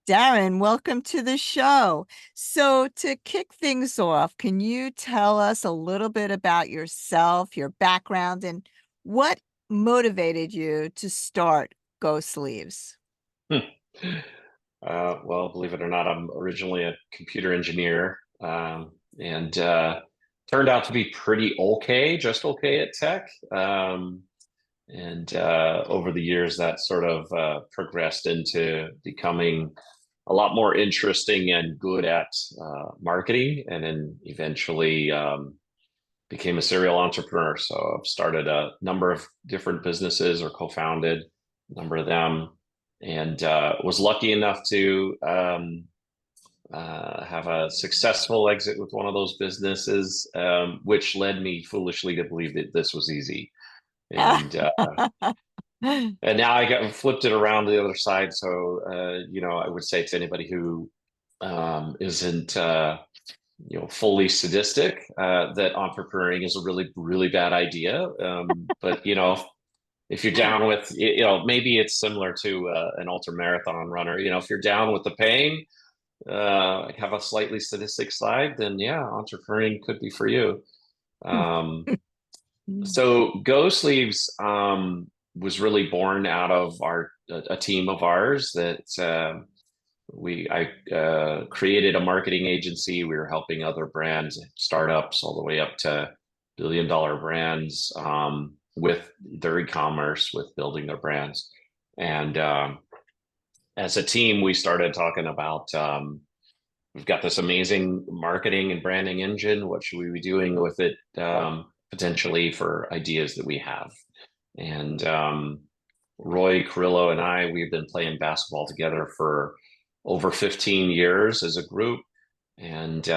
Darren, welcome to the show. So, to kick things off, can you tell us a little bit about yourself, your background, and what motivated you to start Go Sleeves? Hmm. Well, believe it or not, I'm originally a computer engineer, and turned out to be pretty okay, just okay at tech. And over the years, that sort of progressed into becoming a lot more interesting and good at marketing, and then eventually became a serial entrepreneur. So I've started a number of different businesses or co-founded a number of them, and was lucky enough to have a successful exit with one of those businesses, which led me foolishly to believe that this was easy. And and now I got flipped it around to the other side. So I would say to anybody who isn't fully sadistic, that entrepreneuring is a really, really bad idea. But if you're down with, maybe it's similar to an ultra marathon runner. If you're down with the pain, have a slightly sadistic side, then yeah, entrepreneuring could be for you. Um, so Go Sleeves was really born out of a team of ours that I created a marketing agency. We were helping other brands, startups, all the way up to billion-dollar brands, with their e-commerce, with building their brands. And as a team, we started talking about, we've got this amazing marketing and branding engine. What should we be doing with it, potentially, for ideas that we have? And Roy Carrillo and we've been playing basketball together for over 15 years as a group. And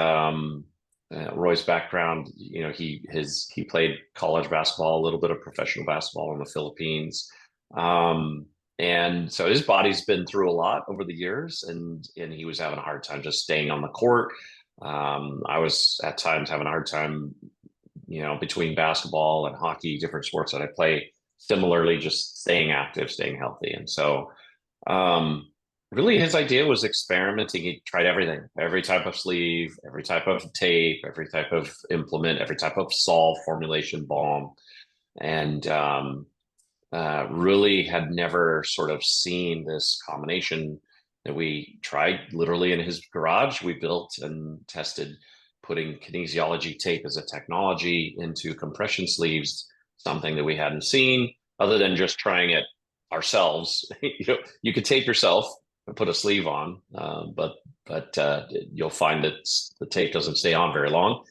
Roy's background, he played college basketball, a little bit of professional basketball in the Philippines. Um, and so his body's been through a lot over the years, and he was having a hard time just staying on the court. I was at times having a hard time, between basketball and hockey, different sports that I play, similarly, just staying active, staying healthy. And so, really, his idea was experimenting. He tried everything, every type of sleeve, every type of tape, every type of implement, every type of solve, formulation, balm, and really had never sort of seen this combination that we tried literally in his garage. We built and tested putting kinesiology tape as a technology into compression sleeves, something that we hadn't seen other than just trying it ourselves. You could tape yourself and put a sleeve on, but you'll find that the tape doesn't stay on very long.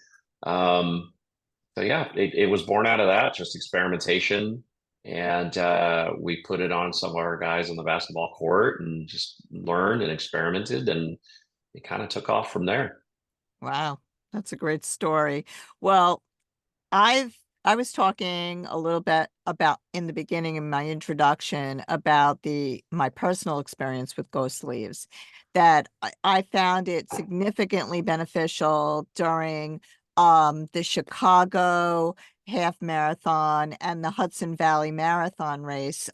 So yeah, it was born out of that, just experimentation. And we put it on some of our guys on the basketball court and just learned and experimented, and it kind of took off from there. Wow, that's a great story. Well, I was talking a little bit about in the beginning in my introduction about my personal experience with Go Sleeves, that I found it significantly beneficial during the Chicago half marathon and the Hudson Valley Marathon race,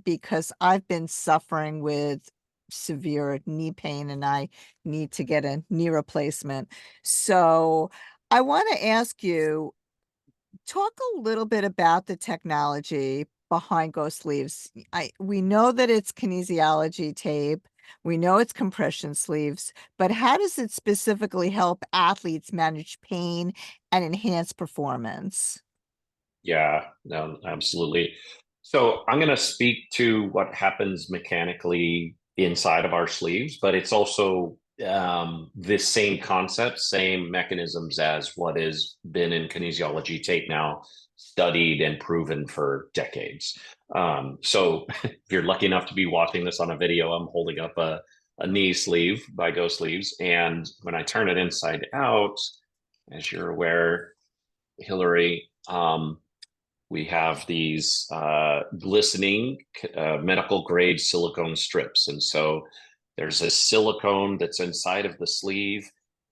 because I've been suffering with severe knee pain and I need to get a knee replacement. So I want to ask you, talk a little bit about the technology behind Go Sleeves. We know that it's kinesiology tape. We know it's compression sleeves, but how does it specifically help athletes manage pain and enhance performance? Yeah, no, absolutely. So I'm going to speak to what happens mechanically inside of our sleeves, but it's also this same concept, same mechanisms as what has been in kinesiology tape now, studied and proven for decades. So if you're lucky enough to be watching this on a video, I'm holding up a knee sleeve by Go Sleeves. And when I turn it inside out, as you're aware, Hilary, we have these glistening medical grade silicone strips. And so there's a silicone that's inside of the sleeve,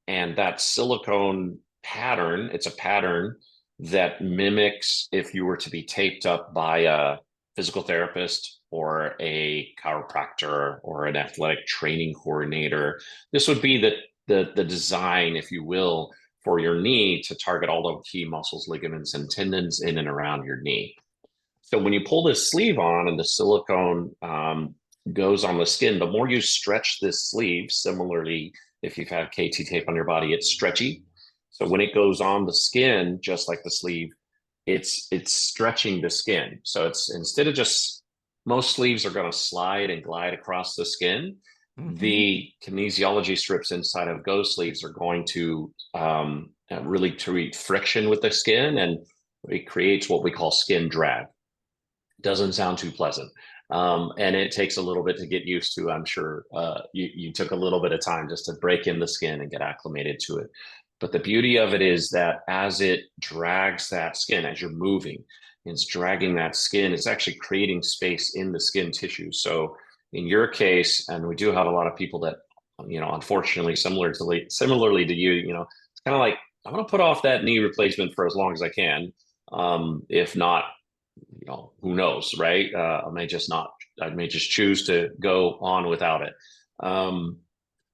and that silicone pattern, it's a pattern that mimics if you were to be taped up by physical therapist or a chiropractor or an athletic training coordinator. This would be the design, if you will, for your knee to target all the key muscles, ligaments, and tendons in and around your knee. So when you pull this sleeve on and the silicone goes on the skin, the more you stretch this sleeve, similarly, if you've had KT tape on your body, it's stretchy. So when it goes on the skin, just like the sleeve, it's stretching the skin. So it's instead of just most sleeves are going to slide and glide across the skin. Hmm. The kinesiology strips inside of Go sleeves are going to really create friction with the skin, and it creates what we call skin drag. Doesn't sound too pleasant. And it takes a little bit to get used to. I'm sure you took a little bit of time just to break in the skin and get acclimated to it. But the beauty of it is that as it drags that skin, as you're moving, it's dragging that skin, it's actually creating space in the skin tissue. So in your case, and we do have a lot of people that, unfortunately, similarly to you, it's kind of like, I'm going to put off that knee replacement for as long as I can. If not, who knows, right? I may just choose to go on without it. Um,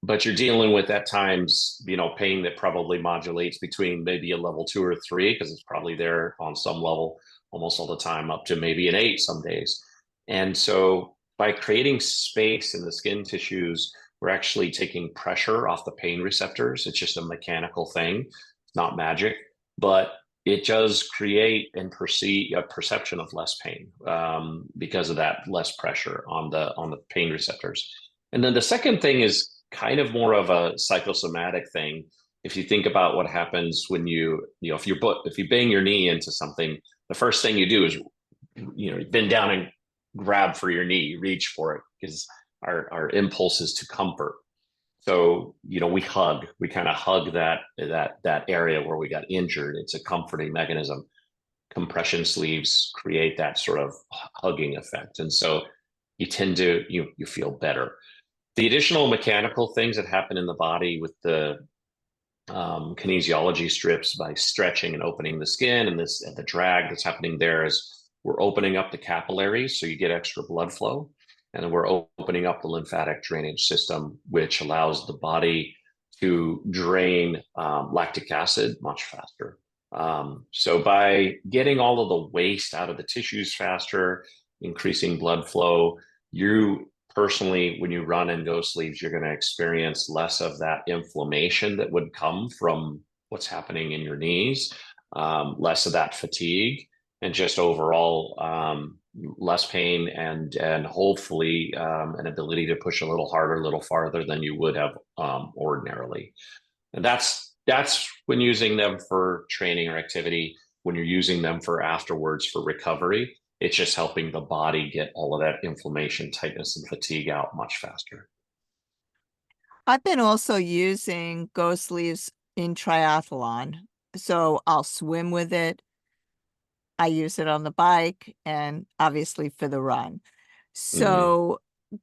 but you're dealing with at times, pain that probably modulates between maybe a level 2 or 3, because it's probably there on some level almost all the time, up to maybe an 8 some days. And so by creating space in the skin tissues, we're actually taking pressure off the pain receptors. It's just a mechanical thing. It's not magic, but it does create and perceive a perception of less pain because of that less pressure on the pain receptors. And then the second thing is kind of more of a psychosomatic thing. If you think about what happens when if you bang your knee into something, the first thing you do is you bend down and grab for your knee, reach for it, because our impulse is to comfort. So, we kind of hug that area where we got injured. It's a comforting mechanism. Compression sleeves create that sort of hugging effect. And so you tend to you feel better. The additional mechanical things that happen in the body with the kinesiology strips by stretching and opening the skin, and the drag that's happening there is we're opening up the capillaries so you get extra blood flow, and then we're opening up the lymphatic drainage system, which allows the body to drain lactic acid much faster. So by getting all of the waste out of the tissues faster, increasing blood flow, you personally, when you run in Go sleeves, you're going to experience less of that inflammation that would come from what's happening in your knees, less of that fatigue, and just overall less pain, and hopefully an ability to push a little harder, a little farther than you would have ordinarily. And that's when using them for training or activity. When you're using them for afterwards for recovery, it's just helping the body get all of that inflammation, tightness, and fatigue out much faster. I've been also using Go Sleeves in triathlon. So I'll swim with it. I use it on the bike and obviously for the run. Mm. So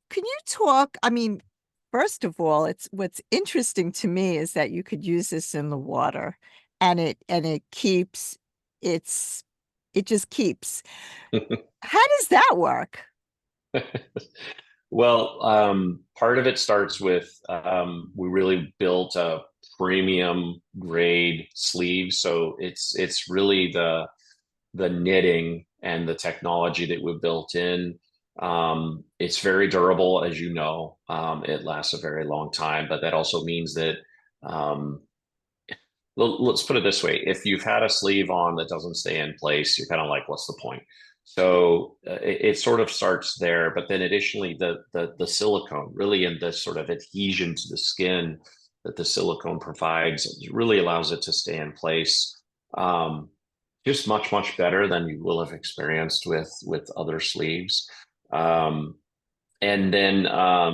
can you talk? I mean, first of all, it's what's interesting to me is that you could use this in the water and it keeps it's it just keeps. How does that work? Well, part of it starts with we really built a premium grade sleeve, so it's really the knitting and the technology that we built in. It's very durable, as you know. It lasts a very long time, but that also means that um, let's put it this way: if you've had a sleeve on that doesn't stay in place, you're kind of like, what's the point? So it sort of starts there, but then additionally, the silicone, really, and the sort of adhesion to the skin that the silicone provides, really allows it to stay in place. Just much better than you will have experienced with other sleeves. Um, and then I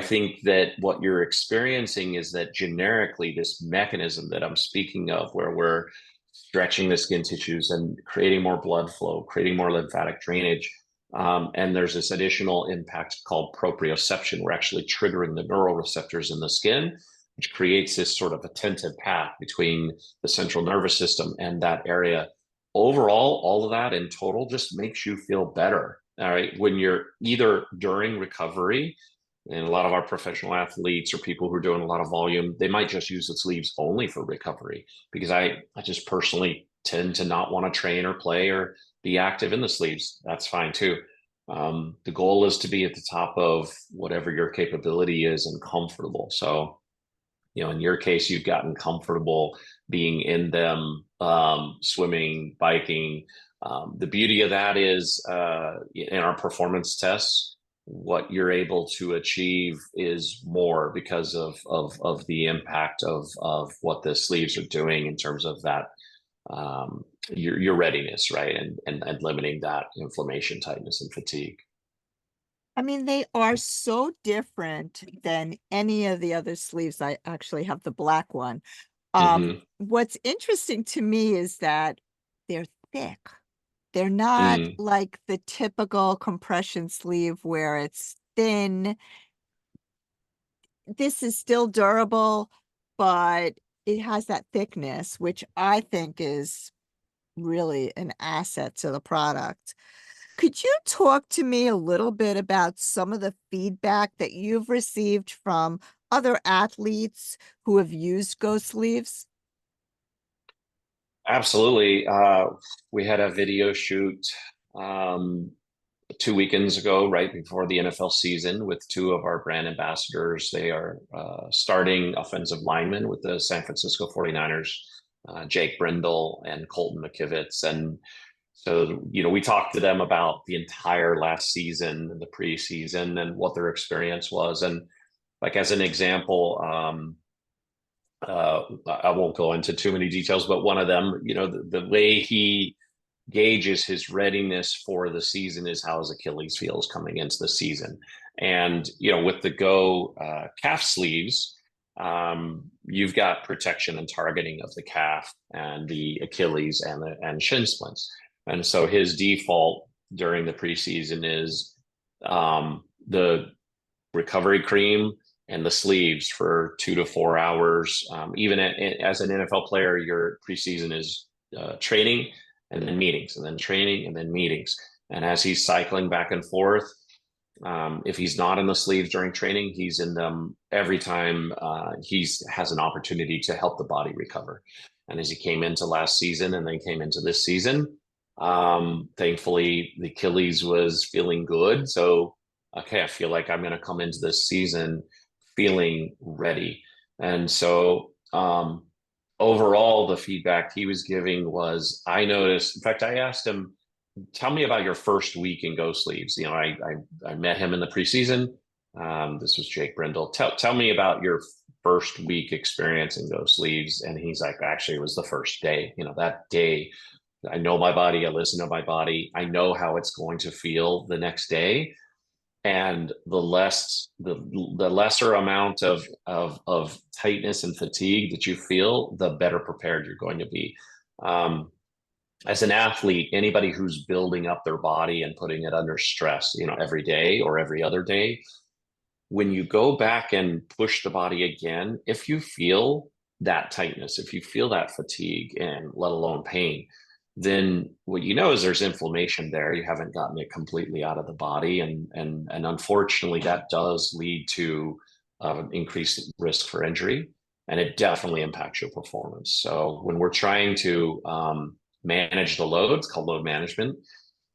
think that what you're experiencing is that generically this mechanism that I'm speaking of, where we're stretching the skin tissues and creating more blood flow, creating more lymphatic drainage. And there's this additional impact called proprioception. We're actually triggering the neural receptors in the skin, which creates this sort of attentive path between the central nervous system and that area. overall, all of that in total just makes you feel better. All right. When you're either during recovery, and a lot of our professional athletes or people who are doing a lot of volume, they might just use the sleeves only for recovery because I just personally tend to not want to train or play or be active in the sleeves. That's fine too. The goal is to be at the top of whatever your capability is and comfortable. So, in your case, you've gotten comfortable being in them, swimming, biking. The beauty of that is in our performance tests, what you're able to achieve is more because of the impact of what the sleeves are doing in terms of that your readiness, right? And limiting that inflammation, tightness, and fatigue. I mean, they are so different than any of the other sleeves. I actually have the black one. Hmm. What's interesting to me is that they're thick. They're not Mm. like the typical compression sleeve where it's thin. This is still durable, but it has that thickness, which I think is really an asset to the product. Could you talk to me a little bit about some of the feedback that you've received from other athletes who have used Go Sleeves? Absolutely. We had a video shoot um, 2 weekends ago, right before the NFL season, with two of our brand ambassadors. They are starting offensive linemen with the San Francisco 49ers, Jake Brindle and Colton McKivitz. And so, we talked to them about the entire last season, the preseason, and what their experience was. And like as an example, I won't go into too many details, but one of them, the way he gauges his readiness for the season is how his Achilles feels coming into the season. And, with the Go calf sleeves, you've got protection and targeting of the calf and the Achilles and shin splints. And so his default during the preseason is the recovery cream and the sleeves for 2 to 4 hours. Even as an NFL player, your preseason is training and then meetings and then training and then meetings. And as he's cycling back and forth, if he's not in the sleeves during training, he's in them every time he's has an opportunity to help the body recover. And as he came into last season and then came into this season, thankfully the Achilles was feeling good. So, okay, I feel like I'm going to come into this season feeling ready. And so, overall, the feedback he was giving was, I noticed, in fact, I asked him, tell me about your first week in Go Sleeves. I met him in the preseason. This was Jake Brindle. Tell me about your first week experience in Go Sleeves. And he's like, actually, it was the first day. That day, I know my body. I listen to my body. I know how it's going to feel the next day. And the lesser amount of tightness and fatigue that you feel, the better prepared you're going to be. As an athlete, anybody who's building up their body and putting it under stress, every day or every other day, when you go back and push the body again, if you feel that tightness, if you feel that fatigue and let alone pain, then what you know is there's inflammation there. You haven't gotten it completely out of the body. And unfortunately, that does lead to increased risk for injury. And it definitely impacts your performance. So when we're trying to manage the load, it's called load management,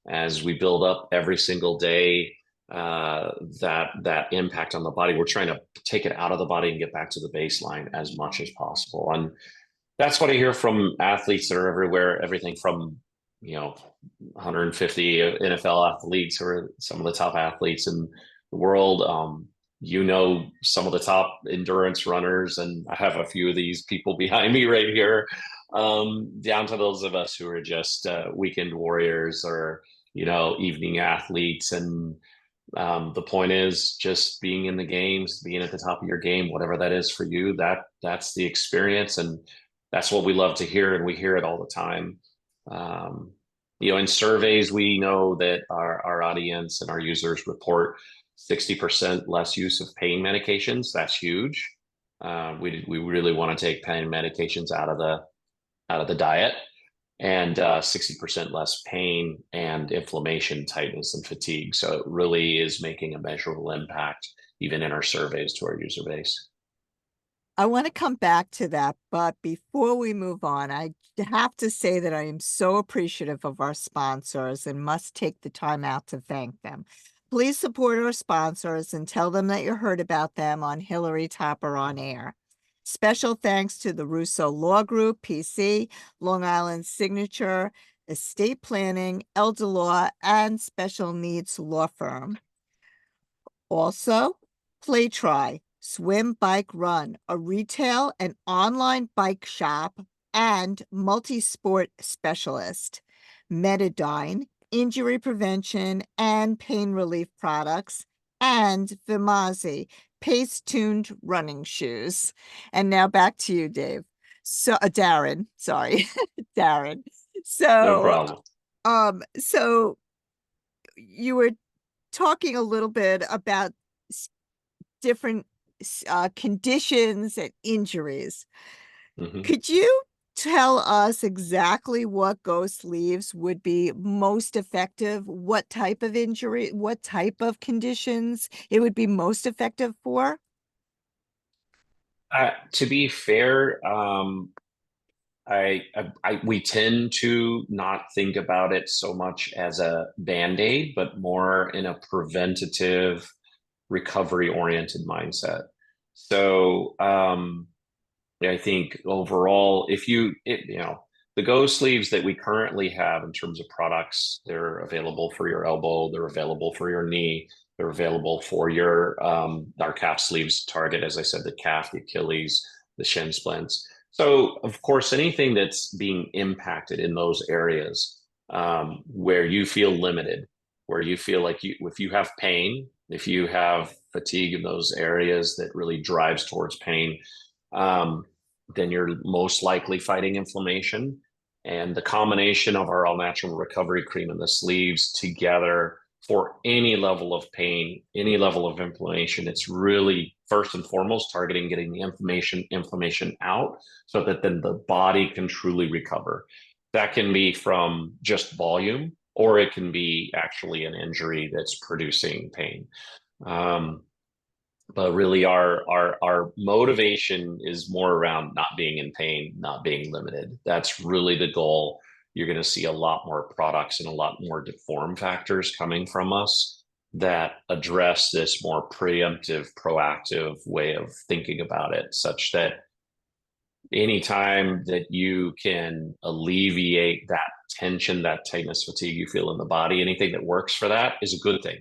as we build up every single day that impact on the body. We're trying to take it out of the body and get back to the baseline as much as possible. And that's what I hear from athletes that are everywhere, everything from, 150 NFL athletes who are some of the top athletes in the world. Some of the top endurance runners, and I have a few of these people behind me right here, down to those of us who are just weekend warriors or, evening athletes. And the point is just being in the games, being at the top of your game, whatever that is for you, that's the experience. And that's what we love to hear. And we hear it all the time. In surveys, we know that our audience and our users report 60% less use of pain medications. That's huge. We really want to take pain medications out of the diet. and 60% less pain and inflammation, tightness, and fatigue. So it really is making a measurable impact, even in our surveys to our user base. I want to come back to that, but before we move on, I have to say that I am so appreciative of our sponsors and must take the time out to thank them. Please support our sponsors and tell them that you heard about them on Hilary Topper on Air. Special thanks to the Russo Law Group, PC, Long Island Signature, Estate Planning, Elder Law, and Special Needs Law Firm. Also, Play Try, Swim, Bike, Run, a retail and online bike shop and multi-sport specialist. Metadine, injury prevention and pain relief products, and Vimazi, pace-tuned running shoes. And now back to you, Dave. So, Darren, sorry, Darren. No So, problem. so you were talking a little bit about different conditions and injuries. Mhm. Could you tell us exactly what GoSleeves would be most effective? What type of injury, what type of conditions it would be most effective for? To be fair, we tend to not think about it so much as a band-aid, but more in a preventative, recovery-oriented mindset. So, I think overall, the Go sleeves that we currently have in terms of products, they're available for your elbow, they're available for your knee, they're available for your our calf sleeves target, as I said, the calf, the Achilles, the shin splints. So, of course, anything that's being impacted in those areas where you feel limited, where you feel like if you have pain, if you have fatigue in those areas that really drives towards pain, um, then you're most likely fighting inflammation. And the combination of our all natural recovery cream and the sleeves together for any level of pain, any level of inflammation, it's really first and foremost targeting getting the inflammation out so that then the body can truly recover. That can be from just volume, or it can be actually an injury that's producing pain. Um, but really our motivation is more around not being in pain, not being limited. That's really the goal. You're going to see a lot more products and a lot more deform factors coming from us that address this more preemptive, proactive way of thinking about it, such that anytime that you can alleviate that tension, that tightness, fatigue you feel in the body, anything that works for that is a good thing.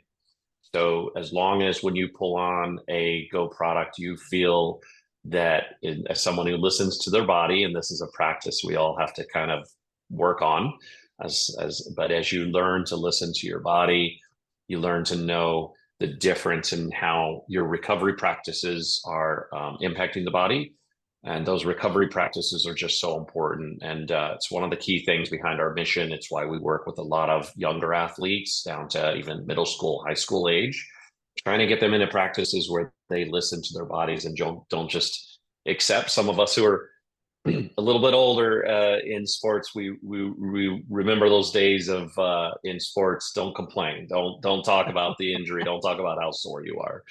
So as long as when you pull on a Go product, you feel that as someone who listens to their body, and this is a practice we all have to kind of work on, but as you learn to listen to your body, you learn to know the difference in how your recovery practices are impacting the body. And those recovery practices are just so important. And it's one of the key things behind our mission. It's why we work with a lot of younger athletes down to even middle school, high school age, trying to get them into practices where they listen to their bodies and don't just accept. Some of us who are a little bit older in sports, we remember those days of in sports. Don't complain. Don't talk about the injury. Don't talk about how sore you are.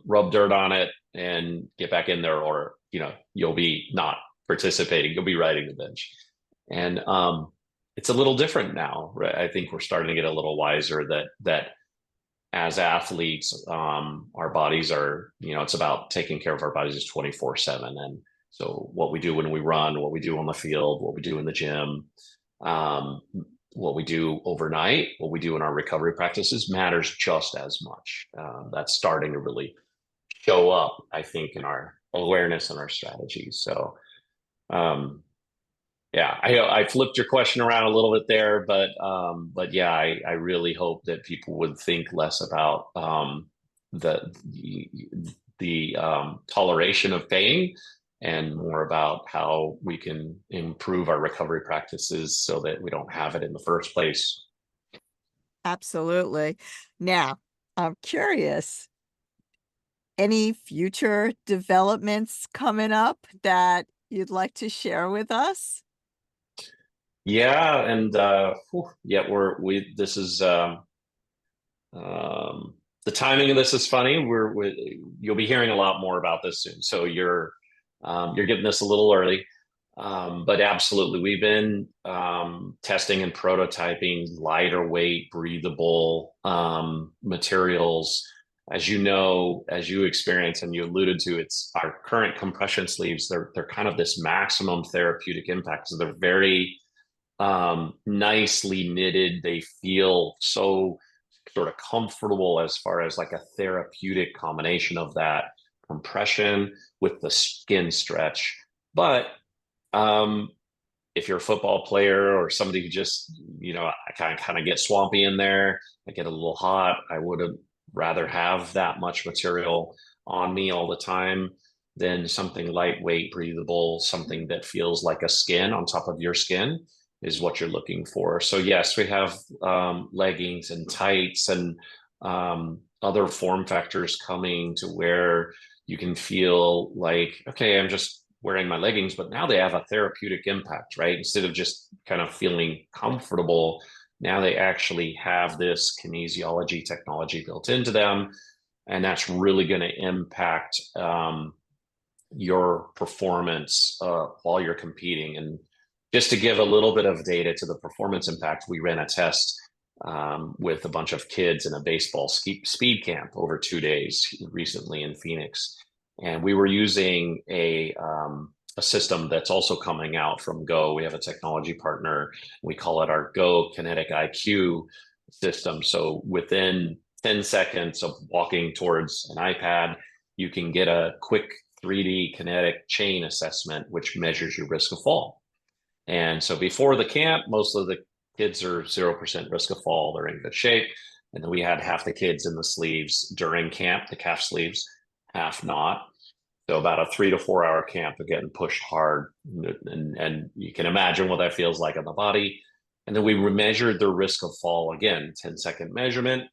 Rub dirt on it and get back in there, or you'll be not participating. You'll be riding the bench, and it's a little different now. Right? I think we're starting to get a little wiser that as athletes, our bodies are, it's about taking care of our bodies 24/7. And so what we do when we run, what we do on the field, what we do in the gym, um, what we do overnight, what we do in our recovery practices matters just as much. That's starting to really show up, I think, in our awareness and our strategies. So, um, yeah, I flipped your question around a little bit there, but yeah, I really hope that people would think less about the toleration of pain and more about how we can improve our recovery practices so that we don't have it in the first place. Absolutely. Now, I'm curious, any future developments coming up that you'd like to share with us? Yeah, and yeah, we this is um, the timing of this is funny. You'll be hearing a lot more about this soon. So you're getting this a little early. But absolutely, we've been testing and prototyping lighter weight, breathable materials. As you know, as you experience and you alluded to, it's our current compression sleeves. They're kind of this maximum therapeutic impact. So they're very nicely knitted. They feel so sort of comfortable as far as like a therapeutic combination of that compression with the skin stretch. But um, if you're a football player or somebody who just, I kind of get swampy in there, I get a little hot, I would have rather have that much material on me all the time than something lightweight, breathable, something that feels like a skin on top of your skin is what you're looking for. So yes, we have leggings and tights and other form factors coming to where you can feel like, okay, I'm just wearing my leggings, but now they have a therapeutic impact, right? Instead of just kind of feeling comfortable, now they actually have this kinesiology technology built into them. And that's really going to impact your performance while you're competing. And just to give a little bit of data to the performance impact, we ran a test with a bunch of kids in a baseball speed camp over 2 days recently in Phoenix. And we were using a system that's also coming out from Go. We have a technology partner. We call it our Go Kinetic IQ system. So within 10 seconds of walking towards an iPad, you can get a quick 3D kinetic chain assessment, which measures your risk of fall. And so before the camp, most of the kids are 0% risk of fall. They're in good shape. And then we had half the kids in the sleeves during camp, the calf sleeves, half not. So about a 3 to 4 hour camp, they're getting pushed hard. And you can imagine what that feels like on the body. And then we measured their risk of fall again, 10-second measurement.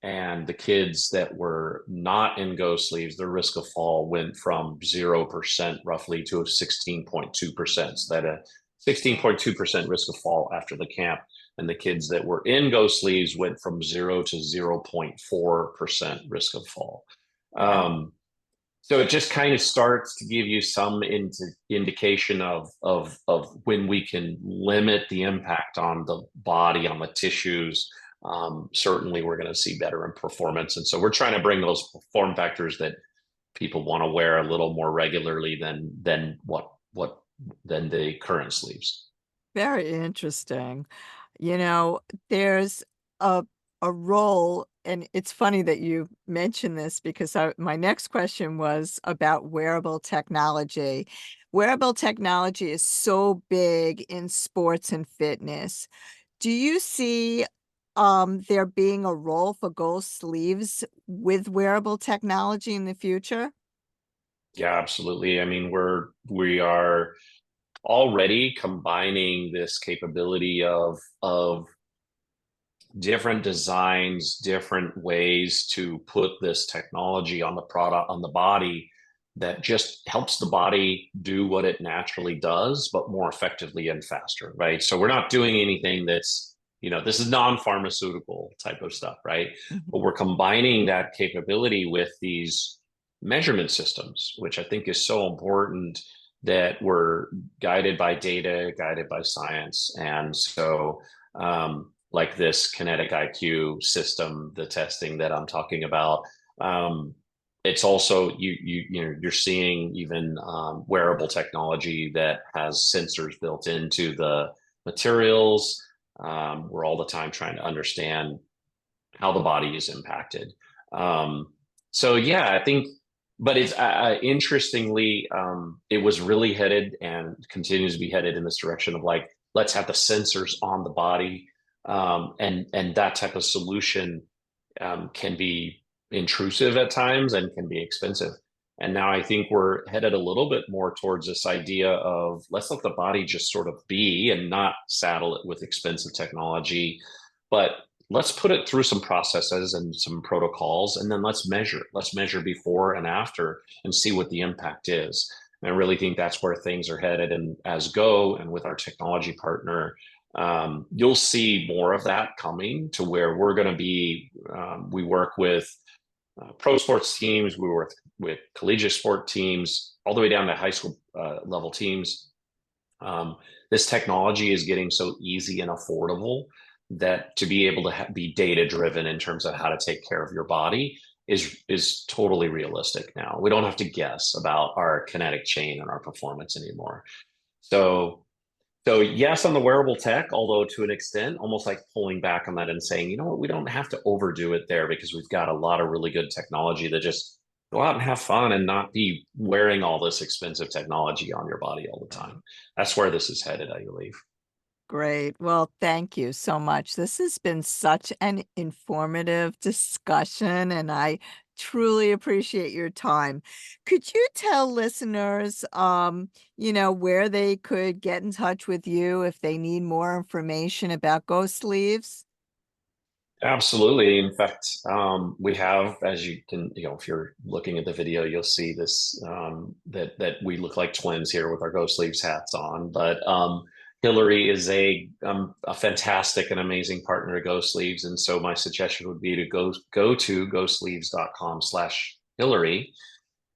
And the kids that were not in Go sleeves, their risk of fall went from 0% roughly to 16.2%. So that a 16.2% risk of fall after the camp. And the kids that were in Go sleeves went from 0 to 0.4% risk of fall. Wow. So it just kind of starts to give you some indication of when we can limit the impact on the body, on the tissues. Certainly, we're going to see better in performance, and so we're trying to bring those form factors that people want to wear a little more regularly than what than the current sleeves. Very interesting. You know, there's a a role, and it's funny that you mentioned this because my next question was about wearable technology. Wearable technology is so big in sports and fitness. Do you see there being a role for gold sleeves with wearable technology in the future? Yeah, absolutely. I mean, we are already combining this capability of different designs, different ways to put this technology on the product, on the body that just helps the body do what it naturally does, but more effectively and faster, right? So we're not doing anything that's, this is non-pharmaceutical type of stuff, right? Mhm. But we're combining that capability with these measurement systems, which I think is so important that we're guided by data, guided by science. And so like this kinetic IQ system, the testing that I'm talking about. It's also you're seeing even wearable technology that has sensors built into the materials. We're all the time trying to understand how the body is impacted. So yeah, I think, but it's interestingly, it was really headed and continues to be headed in this direction of like, let's have the sensors on the body, and that type of solution can be intrusive at times and can be expensive. And now I think we're headed a little bit more towards this idea of let's let the body just sort of be and not saddle it with expensive technology, but let's put it through some processes and some protocols, and then let's measure. Let's measure before and after and see what the impact is. And I really think that's where things are headed. And as Go and with our technology partner, you'll see more of that coming to where we're going to be. We work with pro sports teams, we work with collegiate sport teams, all the way down to high school level teams. This technology is getting so easy and affordable that to be able to be data driven in terms of how to take care of your body is totally realistic now. We don't have to guess about our kinetic chain and our performance anymore. So so yes, on the wearable tech, although to an extent, almost like pulling back on that and saying, you know what, we don't have to overdo it there because we've got a lot of really good technology that just go out and have fun and not be wearing all this expensive technology on your body all the time. That's where this is headed, I believe. Great. Well, thank you so much. This has been such an informative discussion, and I truly appreciate your time. Could you tell listeners, where they could get in touch with you if they need more information about Go Sleeves? Absolutely. In fact, we have, as you can, if you're looking at the video, you'll see this that we look like twins here with our Go Sleeves hats on. But Hilary is a fantastic and amazing partner to Go Sleeves, and so my suggestion would be to go to gosleeves.com/Hilary,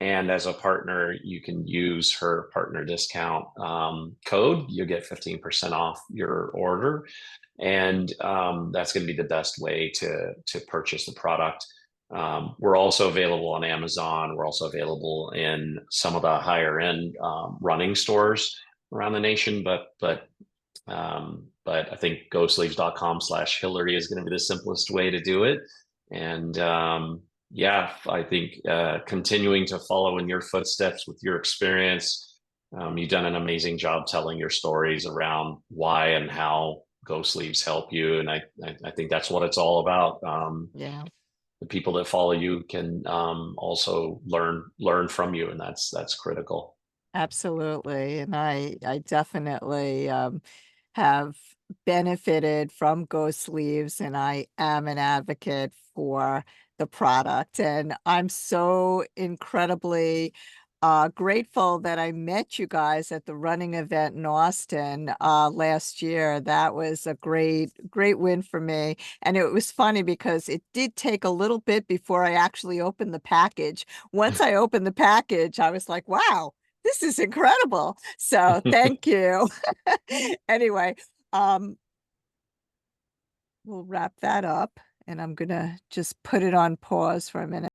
and as a partner, you can use her partner discount code. You'll get 15% off your order, and that's going to be the best way to purchase the product. We're also available on Amazon. We're also available in some of the higher end running stores around the nation, but I think gosleeves.com/Hilary is going to be the simplest way to do it. And yeah, I think continuing to follow in your footsteps with your experience, you've done an amazing job telling your stories around why and how Go Sleeves help you. And I think that's what it's all about. Yeah. The people that follow you can also learn from you, and that's critical. Absolutely, and I definitely, have benefited from Go Sleeves, and I am an advocate for the product, and I'm so incredibly, grateful that I met you guys at the running event in Austin, last year. That was a great win for me, and it was funny because it did take a little bit before I actually opened the package. Once I opened the package, I was like, "Wow, this is incredible." So thank you. Anyway, um, we'll wrap that up and I'm gonna just put it on pause for a minute.